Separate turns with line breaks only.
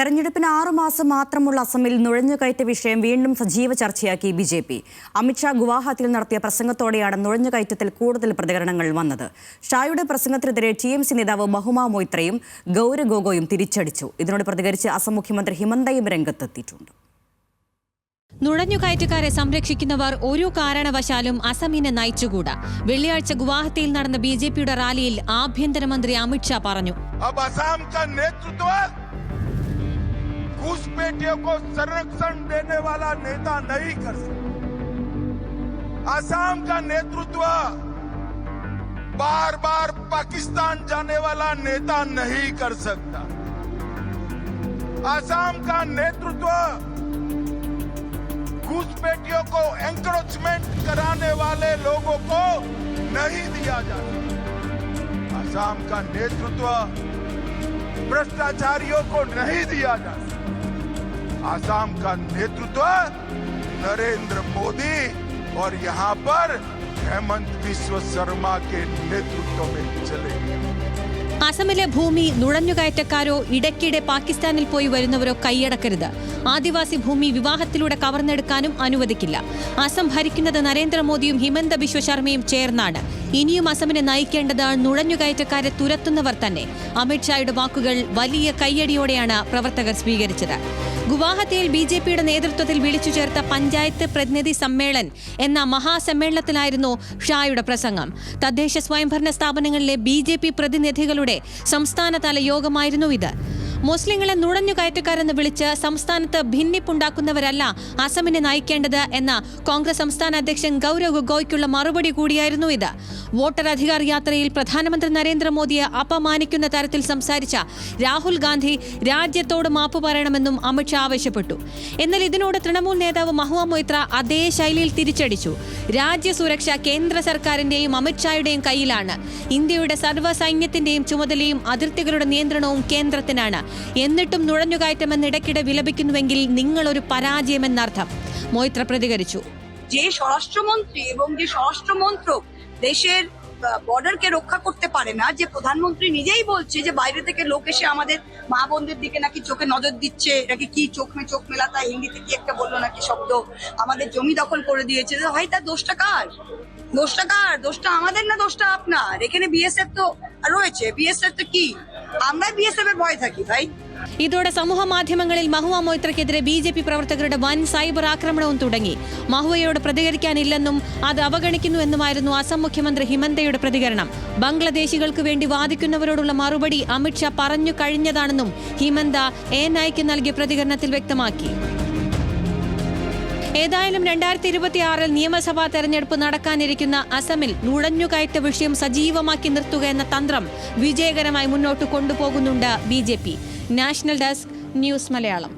തെരഞ്ഞെടുപ്പിന് 6 മാസം മാത്രമുള്ള അസമിൽ നുഴഞ്ഞുകയറ്റ വിഷയം വീണ്ടും സജീവ ചർച്ചയാക്കി ബിജെപി. അമിത്ഷാ ഗുവാഹത്തിയിൽ നടത്തിയ പ്രസംഗത്തോടെയാണ് നുഴഞ്ഞുകയറ്റത്തിൽ കൂടുതൽ പ്രതികരണങ്ങൾ വന്നത്. ഷായുടെ പ്രസംഗത്തിനെതിരെ ടിഎംസി നേതാവ് മഹുമ മൊയ്ത്രയും ഗൗര ഗൊഗോയും തിരിച്ചടിച്ചു. ഇതിനോട് പ്രതികരിച്ച് അസം മുഖ്യമന്ത്രി ഹിമന്തയും രംഗത്തെത്തിയിട്ടുണ്ട്.
നുഴഞ്ഞുകയറ്റക്കാരെ സംരക്ഷിക്കുന്നവർ ഒരു കാരണവശാലും അസമിനെ നയിച്ചുകൂടാ. വെള്ളിയാഴ്ച ഗുവാഹത്തിയിൽ നടന്ന ബിജെപിയുടെ റാലിയിൽ ആഭ്യന്തരമന്ത്രി അമിത്ഷാ പറഞ്ഞു,
घुसपैठियों को संरक्षण देने वाला नेता नहीं कर सकता। असम का नेतृत्व बार बार पाकिस्तान जाने वाला नेता नहीं कर सकता। असम का नेतृत्व घुसपैठियों को एंकरेजमेंट कराने वाले लोगों को नहीं दिया जा सकता। असम का नेतृत्व भ्रष्टाचारियों को नहीं दिया जा सकता। आसाम का नेतृत्व नरेंद्र मोदी और यहाँ पर हेमंत बिस्व शर्मा के नेतृत्व में चलेगा.
അസമിലെ ഭൂമി നുഴഞ്ഞുകയറ്റക്കാരോ ഇടയ്ക്കിടെ പാകിസ്ഥാനിൽ പോയി വരുന്നവരോ കൈയടക്കരുത്. ആദിവാസി ഭൂമി വിവാഹത്തിലൂടെ കവർന്നെടുക്കാനും അനുവദിക്കില്ല. അസം ഭരിക്കുന്നത് നരേന്ദ്രമോദിയും ഹിമന്ത ബിശ്വ ശർമ്മയും ചേർന്നാണ്. ഇനിയും അസമിനെ നയിക്കേണ്ടത് നുഴഞ്ഞുകയറ്റക്കാരെ തുരത്തുന്നവർ തന്നെ. അമിത്ഷായുടെ വാക്കുകൾ വലിയ കയ്യടിയോടെയാണ് പ്രവർത്തകർ സ്വീകരിച്ചത്. ഗുവാഹത്തിയിൽ ബിജെപിയുടെ നേതൃത്വത്തിൽ വിളിച്ചു ചേർത്ത പഞ്ചായത്ത് പ്രതിനിധി സമ്മേളൻ എന്ന മഹാസമ്മേളനത്തിലായിരുന്നു ഷായുടെ പ്രസംഗം. തദ്ദേശ സ്വയംഭരണ സ്ഥാപനങ്ങളിലെ ബിജെപി പ്രതിനിധികളുടെ സംസ്ഥാനതല യോഗമായിരുന്നു ഇത്. മുസ്ലിങ്ങളെ നുഴഞ്ഞുകയറ്റക്കാരെന്ന് വിളിച്ച് സംസ്ഥാനത്ത് ഭിന്നിപ്പുണ്ടാക്കുന്നവരല്ല അസമിനെ നയിക്കേണ്ടത് എന്ന കോൺഗ്രസ് സംസ്ഥാന അധ്യക്ഷൻ ഗൗര ഗൊഗോയ്ക്കുള്ള മറുപടി കൂടിയായിരുന്നു ഇത്. വോട്ടർ അധികാർ യാത്രയിൽ പ്രധാനമന്ത്രി നരേന്ദ്രമോദിയെ അപമാനിക്കുന്ന തരത്തിൽ സംസാരിച്ച രാഹുൽ ഗാന്ധി രാജ്യത്തോട് മാപ്പ് പറയണമെന്നും അമിത്ഷാ ആവശ്യപ്പെട്ടു. എന്നാൽ ഇതിനോട് തൃണമൂൽ നേതാവ് മഹുവ മൊയ്ത്ര അതേ ശൈലിയിൽ തിരിച്ചടിച്ചു. രാജ്യസുരക്ഷ കേന്ദ്ര സർക്കാരിന്റെയും അമിത്ഷായുടെയും കയ്യിലാണ്. ഇന്ത്യയുടെ സർവ്വസൈന്യത്തിന്റെയും ചുമതലയും അതിർത്തികളുടെ നിയന്ത്രണവും കേന്ദ്രത്തിനാണ്. എന്നിട്ടും নুഴഞ്ഞുകയറ്റമെന്ന് ഇടയ്ക്കിടെ വിലപിക്കുന്നുവെങ്കിൽ നിങ്ങളൊരു പരാജയമെന്നർത്ഥം. মৈত্র പ്രതികരിച്ചു,
যে স্বরাষ্ট্রমন্ত্রী এবং যে স্বরাষ্ট্রমন্ত্রক দেশের বর্ডারকে রক্ষা করতে পারে না, যে প্রধানমন্ত্রী নিজেই বলছে যে বাইরে থেকে লোক এসে আমাদের মা বোনদের দিকে নাকি চোখে নজর দিচ্ছে, নাকি কি চোখ মেলাতা হিন্দিতে কি একটা বললো নাকি শব্দ, আমাদের জমি দখল করে দিয়েছে, ভাই তার দোষটা কার? দোষটা আমাদের না দোষটা আপনার? এখানে বিএসএফ তো রয়েছে, বিএসএফ তো কি আমরা বিএসএফ এর ভয় থাকি ভাই?
ഇതോടെ സമൂഹ മാധ്യമങ്ങളിൽ മഹുവ മൊയ്ത്രയ്ക്കെതിരെ ബിജെപി പ്രവർത്തകരുടെ വൻ സൈബർ ആക്രമണവും തുടങ്ങി. മഹുവയോട് പ്രതികരിക്കാനില്ലെന്നും അത് അവഗണിക്കുന്നുവെന്നുമായിരുന്നു അസം മുഖ്യമന്ത്രി ഹിമന്തയുടെ പ്രതികരണം. ബംഗ്ലാദേശികൾക്ക് വേണ്ടി വാദിക്കുന്നവരോടുള്ള മറുപടി അമിത്ഷാ പറഞ്ഞു കഴിഞ്ഞതാണെന്നും ഹിമന്ത എൻഐക്ക് നൽകിയ പ്രതികരണത്തിൽ വ്യക്തമാക്കി. ഏതായാലും 2026 നിയമസഭാ തെരഞ്ഞെടുപ്പ് നടക്കാനിരിക്കുന്ന അസമിൽ നുഴഞ്ഞുകയറ്റ വിഷയം സജീവമാക്കി നിർത്തുക എന്ന തന്ത്രം വിജയകരമായി മുന്നോട്ട് കൊണ്ടുപോകുന്നുണ്ട് BJP. National desk, news Malayalam.